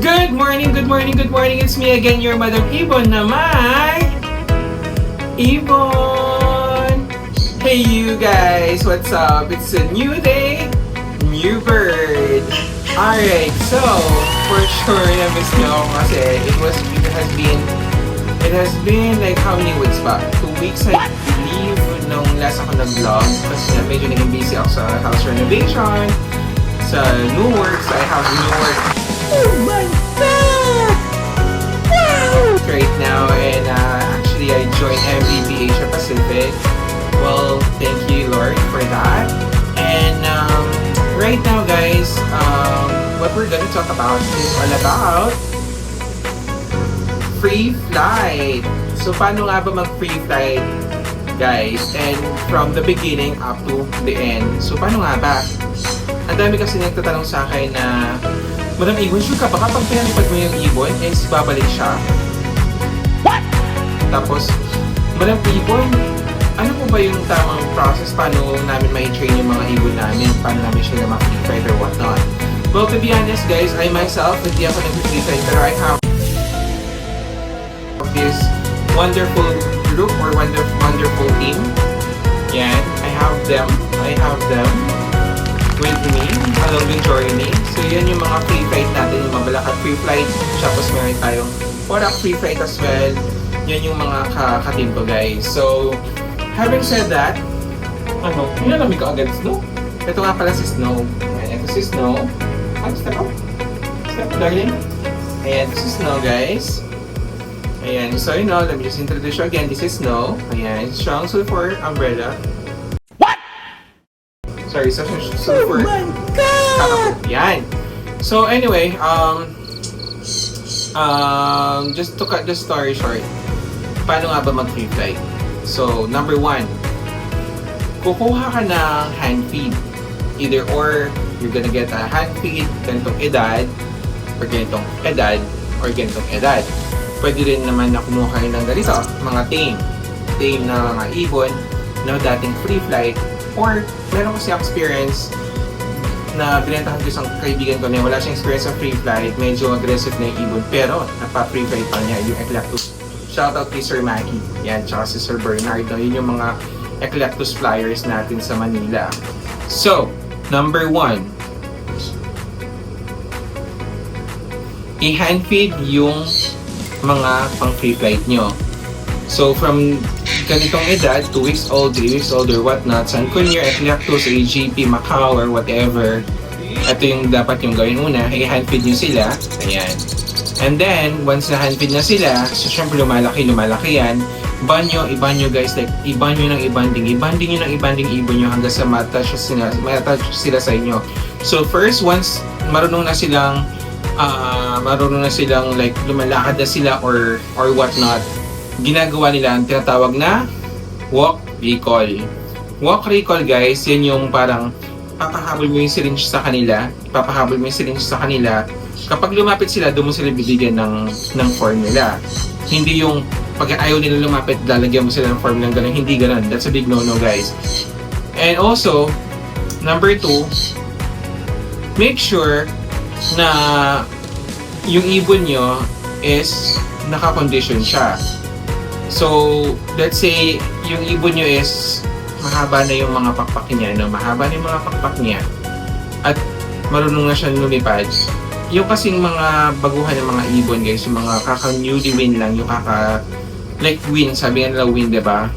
Good morning, good morning, good morning. It's me again, your Madam Ibon na may Ibon. Hey you guys, what's up? It's a new day, new bird. Alright, so for sure na-miss nyo ako kasi it has been like how many weeks ba? 2 weeks I believe nung last ako nag-vlog kasi medyo naging busy ako sa house renovation, sa new work, so I have new work. Oh my God! Wow! Right now, and actually I joined MVP Asia Pacific. Well, thank you Lord for that. And right now guys, what we're gonna talk about is all about free flight. So paano nga ba mag-free flight guys? And from the beginning up to the end. So paano nga ba? Ang dami kasi nagtatanong sa akin na, Madam Ibon, sure ka ba kapag pinalipad mo yung ibon, is babalik siya? What? Tapos, Madam Ibon, ano po ba yung tamang process? Paano namin ma-train yung mga ibon namin? Paano namin sila ma-free flight or whatnot? Well, to be honest guys, I myself, hindi ako nag-free flight, pero I have this wonderful group or wonderful team. Yan, I have them with me along the journey. So yan yung mga free flight natin, yung mabalakad free flight. Tapos meron tayong Porak free flight as well. Yan yung mga ka-team ko guys. So having said that, nilalamig ka agad Snow. Ito nga pala si Snow. Ayan, ito si Snow. Step up. Step up, darling. Ayan, ito si Snow guys. Ayan, so you know, let me just introduce you again. This is Snow. Ayan, strong sulfur umbrella. Sorry, so for... Oh my God! Yan. So anyway, just to cut the story short, paano nga ba mag-free flight? So, number 1, kukuha ka ng hand feed. Either or, you're gonna get a hand feed, ganitong edad, or ganitong edad, or ganitong edad. Pwede rin naman na kumuha kayo ng ganito, mga tame na mga ibon, na dating free flight, or meron kasi experience na binentahan ko isang kaibigan ko na wala siyang experience sa free flight, medyo aggressive na yung ibon, pero napa-free flight pa niya yung Eclectus. Shoutout kay Sir Mackie, yan, tsaka si Sir Bernardo, yun yung mga Eclectus flyers natin sa Manila. So, number 1, i-hand feed yung mga pang free flight nyo. So, from ganitong edad, 2 weeks old, 3 weeks old, or whatnot, San Cunyer, Eclectus, AGP, Macau, or whatever, ito yung dapat yung gawin una, i-handfeed nyo sila, ayan. And then, once na-handfeed na sila, so syempre lumalaki yan, iban nyo guys, like, iban nyo ng ibanding ibon nyo hanggang sa matouch sila sa inyo. So, first, once marunong na silang like, lumalakad na sila, or whatnot, ginagawa nila ang tinatawag na walk recall. Walk recall guys, yan yung parang papahabol mo yung syringe sa kanila. Kapag lumapit sila, doon mo sila bibigyan ng formula. Hindi yung pag ayaw nila lumapit, lalagyan mo sila ng formula ng gano'n. Hindi gano'n. That's a big no-no guys. And also, number 2, make sure na yung ibon nyo is naka-condition siya. So, let's say, yung ibon nyo is mahaba na yung mga pakpak niya, at marunong na siyang lumipad. Yung kasing mga baguhan ng mga ibon guys, yung mga kaka-newly win lang, yung like win, sabi nga nila win, diba?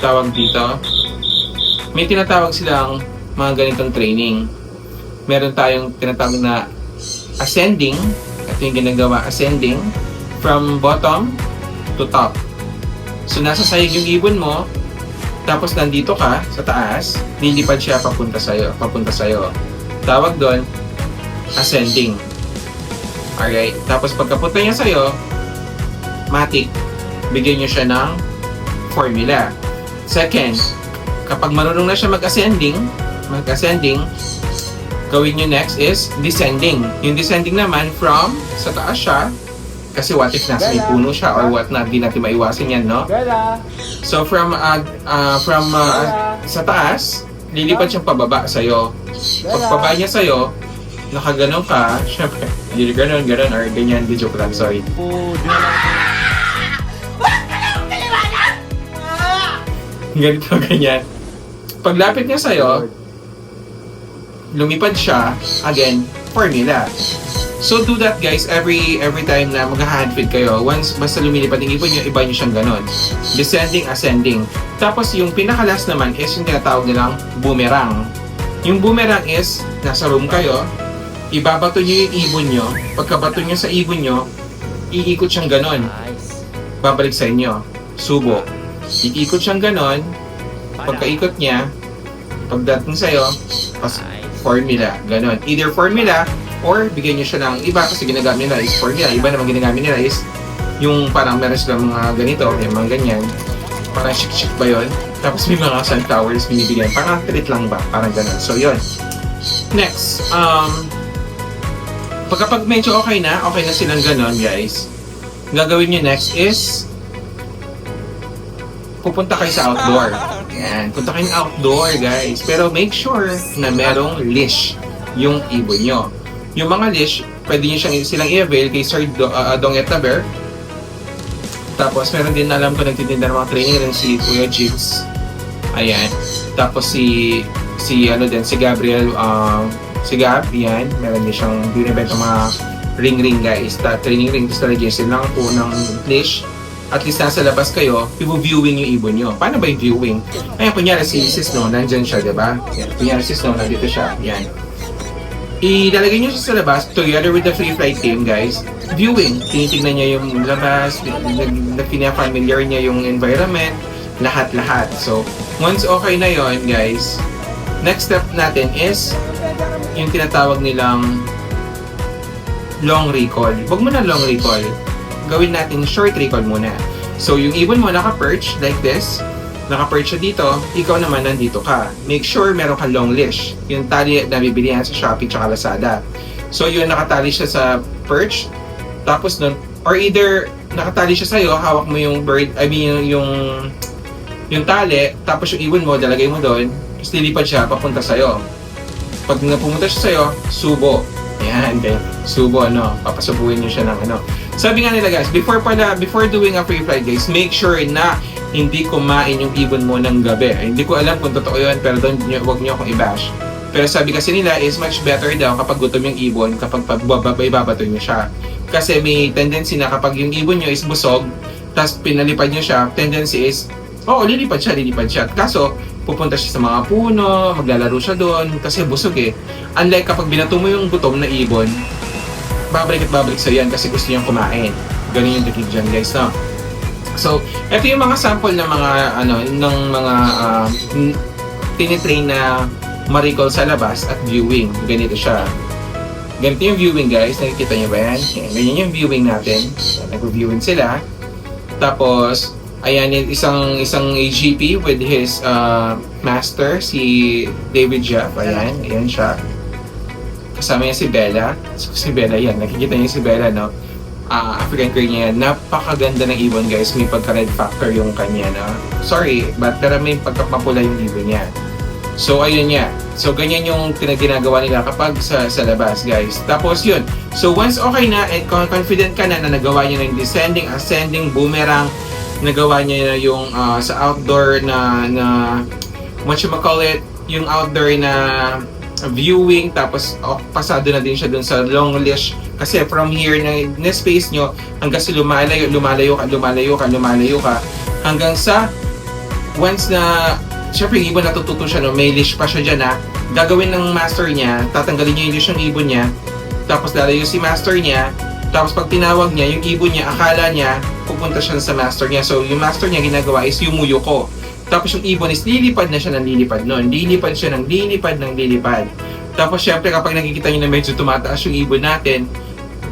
Tawag dito, may tinatawag silang mga ganitong training. Meron tayong tinatawag na ascending, ito yung ginagawa, ascending, from bottom to top. So, nasa sayig yung ibon mo, tapos nandito ka sa taas, nilipad siya papunta sa'yo. Tawag doon, ascending. Alright, tapos pagkapunta niya sa'yo, matik, bigyan niyo siya ng formula. Second, kapag marunong na siya mag-ascending, gawin nyo next is descending. Yung descending naman, from sa taas siya, kasi what if nasa may puno siya or what not, di natin maiwasan yan, no? So from sa taas, lilipad siyang pababa sa'yo. Pagpaba niya sa'yo, nakaganon ka, syempre, hindi ganon, or ganyan, di joke lang, sorry. Ganito, ganyan. Paglapit niya sa'yo, lumipad siya, again, formula. So do that guys every time na mag-handfeed kayo. Once basta lumilipad yung ibon nyo, iba nyo siyang ganon. Descending, ascending. Tapos yung pinakalas naman is yung tinatawag nilang boomerang. Yung boomerang is, nasa room kayo, ibabato nyo yung ibon nyo. Pagkabato nyo sa ibon nyo, iikot siyang ganon. Babalik sa inyo. Subo. Iikot siyang ganon. Pagkaikot niya, pagdating sa'yo, formula. Ganon. Either formula, or bigyan nyo siya ng iba kasi ginagamit nila is formula. Iba naman ginagamit nila is yung parang meron silang mga ganito, yung mga ganyan. Parang shik-shik ba yun? Tapos may mga sunflowers binibigyan. Parang treat lang ba? Parang ganun. So yun. Next, pagkapag medyo okay na silang ganun guys, gagawin nyo next is pupunta kayo sa outdoor. Yan. Punta kayo outdoor guys. Pero make sure na merong leash yung ibon nyo. Yung mga leash, pwede nyo silang i-avail kay Sir Donget Bear. Tapos meron din alam ko nagtitinda ng mga training rin si Kuya Jigs. Ayan. Tapos si Gabriel, si Gab, yan. Meron din siyang binibenta mga ring guys. Training ring, tapos talagyan lang po ng leash. At least nasa labas kayo, viewing yung ibon nyo. Paano ba yung viewing? Ayan, kunyari si Sis No, nandyan siya, diba? Yan. Kunyari si Sis No, nandito siya. Yan. Ilalagay nyo siya sa labas together with the free flight team guys. Viewing, tinitignan niya yung labas, familiar niya yung environment, lahat-lahat. So, once okay na yon guys, next step natin is yung tinatawag nilang long recall. Huwag mo na long recall. Gawin natin short recall muna. So, yung ibon mo naka-perch like this, naka-perch siya dito, ikaw naman nandito ka. Make sure meron ka long leash. Yung tali na bibilihan sa Shopee tsaka Lazada. So yun, nakatali siya sa perch. Tapos nun, or either nakatali siya sa'yo, hawak mo yung bird, yung tali, tapos yung ibon mo, dalagay mo doon, tapos lilipad siya, papunta sa'yo. Pag napumunta siya sa'yo, subo. Ayan, okay. Subo, papasubuhin nyo siya ng Sabi nga nila guys, before doing a free flight guys, make sure na hindi kumain yung ibon mo ng gabi. Hindi ko alam kung totoo yun, pero huwag nyo akong i-bash. Pero sabi kasi nila is much better daw kapag gutom yung ibon, kapag ibabato nyo siya. Kasi may tendency na kapag yung ibon nyo is busog, tapos pinalipad nyo siya, tendency is, lilipad siya. Kaso, pupunta siya sa mga puno, maglalaro siya doon, kasi busog eh. Unlike kapag binato mo yung gutom na ibon, babalik sa yan kasi gusto niyang kumain. Ganun yung technique dyan guys, no? So, ito yung mga sample ng mga tinitrain na ma-recall sa labas at viewing. Ganito siya. Ganito yung viewing guys. Nakikita niyo ba yan? Ganyan yung viewing natin. Nag-viewing sila. Tapos, ayan yung isang AGP with his master, si David Jeff. Ayan siya. Kasama niya si Bella. So, si Bella yan. Nakikita niyo si Bella, no? African Grey niya yan. Napakaganda ng ibon guys. May pagka-red factor yung kanya na. Sorry, pero may pagkapapula yung ibon niya. So ayun niya. So ganyan yung ginagawa nila kapag sa labas guys. Tapos yun. So once okay na and confident ka na nagawa niya ng descending, ascending, boomerang, nagawa niya yung sa outdoor na yung outdoor na viewing, tapos pasado na din siya dun sa long leash kasi from here na space nyo hanggang sa lumalayo ka hanggang sa once na syempre yung ibon natututo siya, may leash pa siya dyan gagawin ng master niya, tatanggalin niya yung leash ng ibon niya, tapos lalayo si master niya, tapos pag tinawag niya yung ibon niya, akala niya pupunta siya sa master niya, so yung master niya ginagawa is yumuyuko. Tapos yung ibon is lilipad na siya ng lilipad noon. Lilipad siya ng lilipad. Tapos syempre kapag nakikita nyo na medyo tumataas yung ibon natin,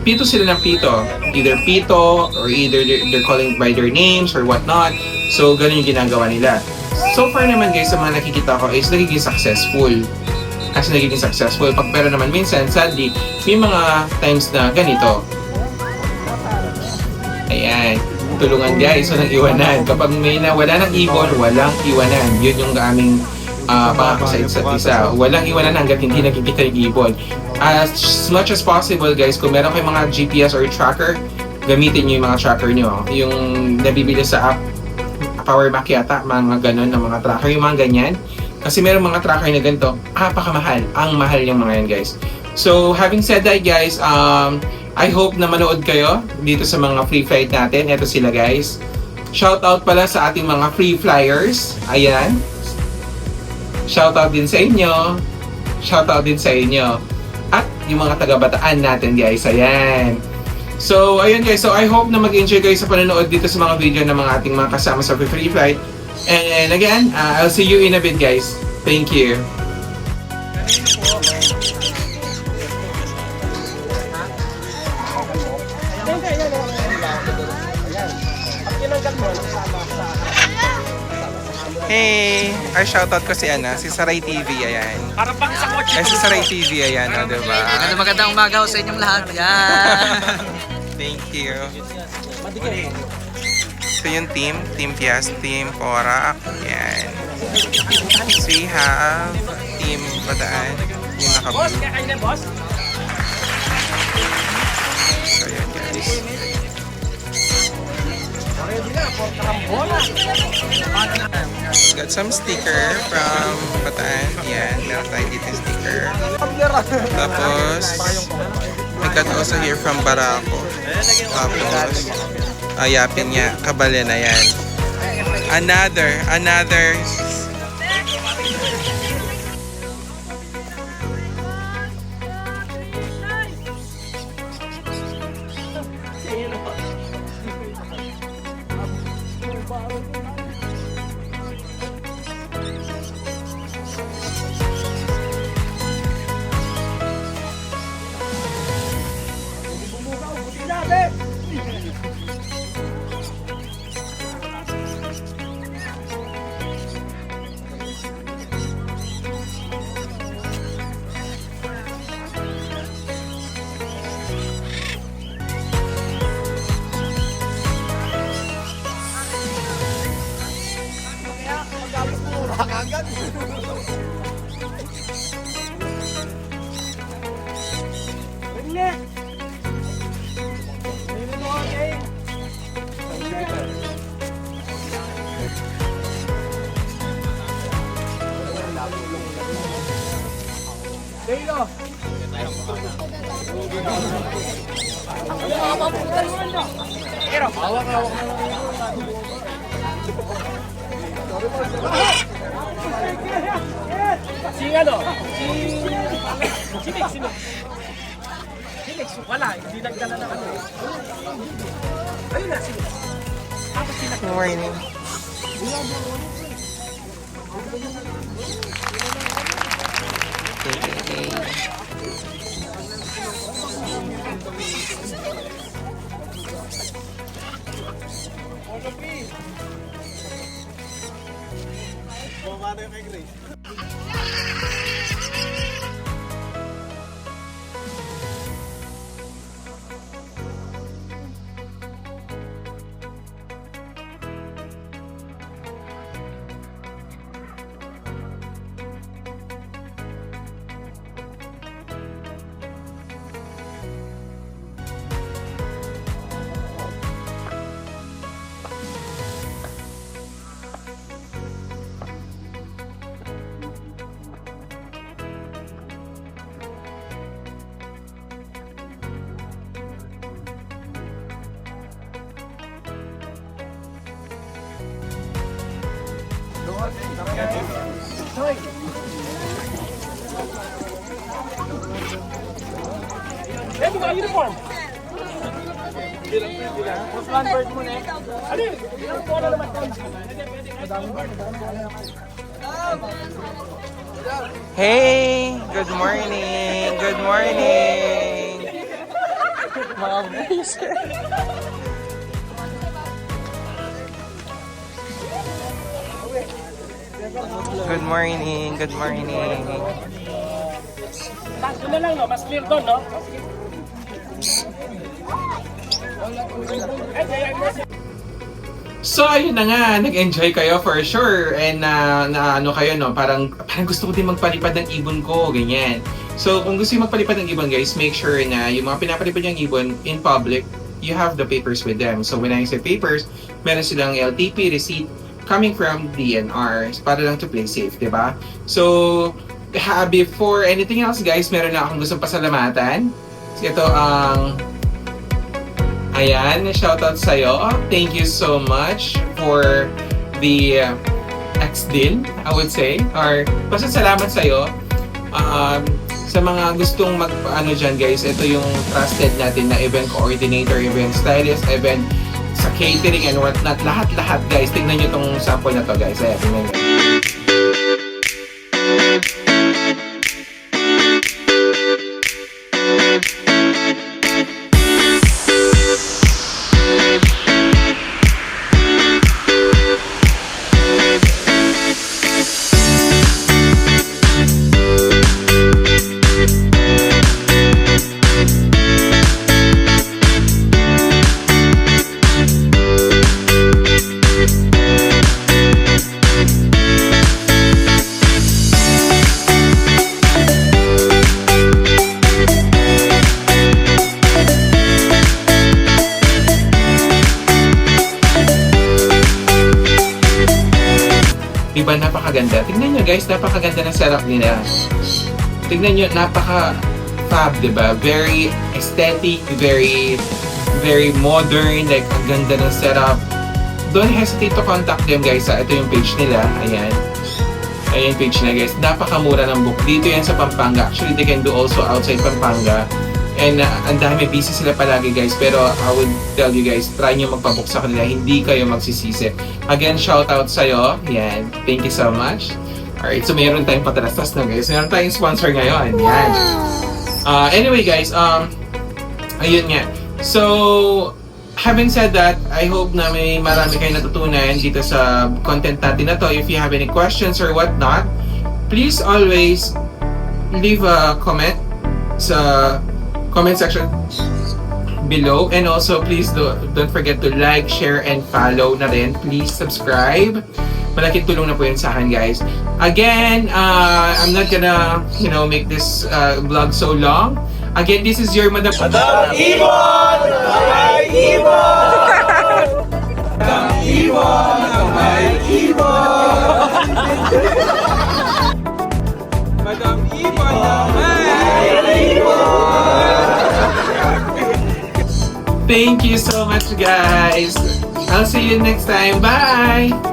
pito sila ng pito. Either pito or either they're calling by their names or whatnot. So ganun yung ginagawa nila. So far naman guys, sa mga nakikita ko is nagiging successful. Pero naman minsan, sadly, may mga times na ganito. Ayan. Tulungan guys, walang iwanan. Kapag may nawala ng ibon, walang iwanan. Yun yung aming pangako sa isa't isa. Walang iwanan hanggat hindi nakikita yung ibon. as much as possible guys, kung meron kayong mga GPS or tracker, gamitin nyo yung mga tracker nyo. Yung nabibili sa app, Power Mac yata, mga ganon na mga tracker, yung mga ganyan. Kasi meron mga tracker na ganito, pakamahal. Ang mahal yung mga yan guys. So, having said that guys, I hope na manood kayo dito sa mga free flight natin. Ito sila guys. Shoutout pala sa ating mga free flyers. Ayan. Shoutout din sa inyo. Shoutout din sa inyo. At yung mga taga-Bataan natin guys. Ayan. So, ayun guys. So, I hope na mag-enjoy kayo sa panonood dito sa mga video ng mga ating mga kasama sa free flight. And again, I'll see you in a bit guys. Thank you. Hey! Our shoutout ko si si Saray TV, ayan. Para pang sa kotse. Si Saray TV, ayan, o, diba? Magandang umaga sa inyong lahat. Yan. Thank you. So yung Team Pias, Team Porac, ayan. So we have Team Bataan, yung Boss, nakablue. kaya kayo na, boss? So ayan guys. Got some sticker from Bataan. Yan, meron tayo dito yung sticker. Tapos, I got also here from Barako. Tapos, yapin niya, kabale na yan. Another. Si Mix, wala, hindi nagdala na ano. Ayun na, si Mix. Tapos Good morning. Eh, buka uniform. Mas one bird mo na eh. Alin? Ilang po na naman ito. Hey! Good morning! Good morning! Mga boys. Good morning! Good morning! Taas na lang, no? Mas clear doon, no? So, ayun na nga, nag-enjoy kayo for sure. And na ano kayo, no? Parang gusto ko din magpalipad ng ibon ko, ganyan. So, kung gusto yung magpalipad ng ibon, guys, make sure na yung mga pinapalipad yung ibon in public, you have the papers with them. So, when I say papers, meron silang LTP receipt coming from DNR para lang to play safe, di ba? So, before anything else, guys, meron na akong gustong pasalamatan. So, ito ang ayan, shoutout sa'yo. Thank you so much for the ex-deal, I would say. Or, basta salamat sa'yo. Sa mga gustong ano dyan, guys, ito yung trusted natin na event coordinator, event stylist, event sa catering and whatnot. Lahat-lahat, guys. Tingnan nyo tong sample na to, guys. Ayan, tingnan nyo. Diba napakaganda? Tignan nyo guys, napakaganda ng setup nila. Tignan nyo, napaka-fab, diba? Very aesthetic, very modern, like ang ganda ng setup. Don't hesitate to contact them guys. Ito yung page nila, ayan. Ayan yung page nila guys. Napakamura ng book. Dito yan sa Pampanga. Actually, they can do also outside Pampanga. And ang dami, busy sila palagi guys. Pero I would tell you guys, try nyo magpabook sa kanila. Hindi kayo magsisisi. Again, shoutout sa'yo. Yan. Thank you so much. Alright, so mayroon tayong patalastas na guys. Mayroon tayong sponsor ngayon. Yan. Anyway guys, ayun nga. So, having said that, I hope na may marami kayong natutunan dito sa content natin na to. If you have any questions or whatnot, please always leave a comment sa comment section below, and also please don't forget to like, share, and follow na rin. Please subscribe. Malaking tulong na po yun sa akin guys. Again, I'm not gonna make this vlog so long. Again, this is your Madam Ibon! May Ibon! Madam Ibon! May Ibon! Madam Ibon! May Ibon! Thank you so much guys. I'll see you next time. Bye!